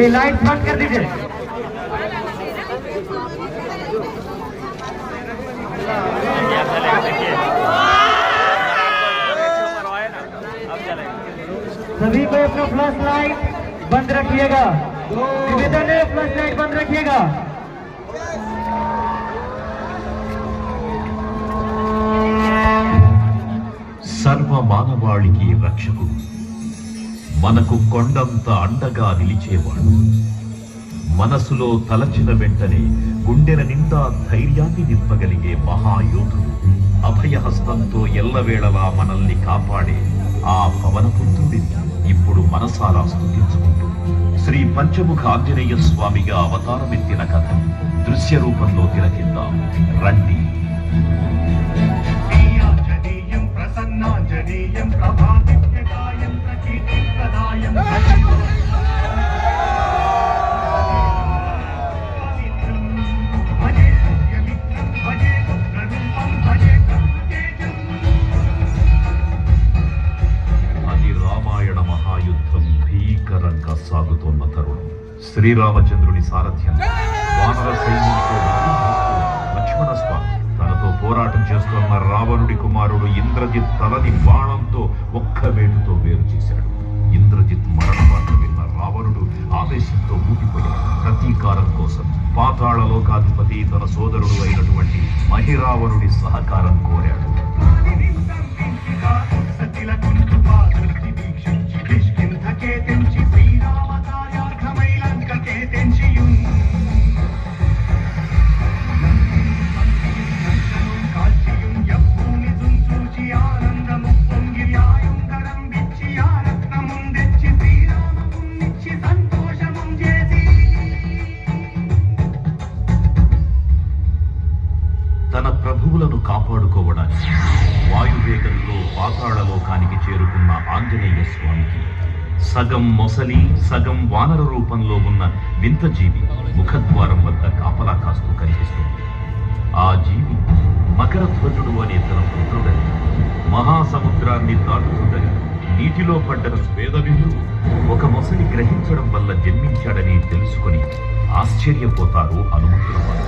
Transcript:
Light बंद कर दीजिए। सभी को अपना फ्लैश लाइट बंद रखिएगा। निवेदन है, फ्लैश लाइट बंद रखिएगा। सर्व మానవాళికి రక్షకుడు, మనకు కొండంత అండగా నిలిచేవాడు, మనసులో తలచిన వెంటనే గుండెల నిండా ధైర్యాన్ని నింపగలిగే మహాయోధుడు, అభయహస్తంతో ఎల్లవేళలా మనల్ని కాపాడే ఆ పవనపుత్రుడిని ఇప్పుడు మనసారా స్తుతించుకుంటూ శ్రీ పంచముఖ ఆంజనేయ స్వామిగా అవతారమెత్తిన కథ దృశ్య రూపంలో తిలకిద్దాం రండి. ప్రసన్నాంజనేయం ప్రభాదిత్యకాయం ప్రకీర్తిప్రదాయం అది రామాయణ మహాయుద్ధం భీకరంగా సాగుతోన్న తరుణం. శ్రీరామచంద్రుని సారథ్యం వానర సైన్యంతో లక్ష్మణ స్వామి తనతో పోరాటం చేస్తున్న రావణుడి కుమారుడు ఇంద్రజిత్ తలని బాణంతో ఒక్క వేటుతో వేరు చేశాడు. ఇంద్రజిత్ మరణ వార్త విన్న రావణుడు ఆవేశంతో ఊపిపోయాడు. ప్రతీకారం కోసం పాతాళ లోకాధిపతి తన సోదరుడు అయినటువంటి మహిరావణుడి సహకారం కోరాడు. తన ప్రభువులను కాపాడుకోవడానికి వాయువేగంలో పాతాళలోకానికి చేరుకున్న ఆంజనేయ స్వామికి సగం మొసలి సగం వానర రూపంలో ఉన్న వింత జీవి ముఖద్వారం వద్ద కాపలా కాస్తూ కనిపిస్తుంది. ఆ జీవి మకరధ్వజుడు అనే తన పుత్రుడని, మహాసముద్రాన్ని దాటుతుండగా నీటిలో పడ్డ స్వేదవిందుడు ఒక మొసలి గ్రహించడం వల్ల జన్మించాడని తెలుసుకొని ఆశ్చర్యపోతారు హనుమంతుల వారు.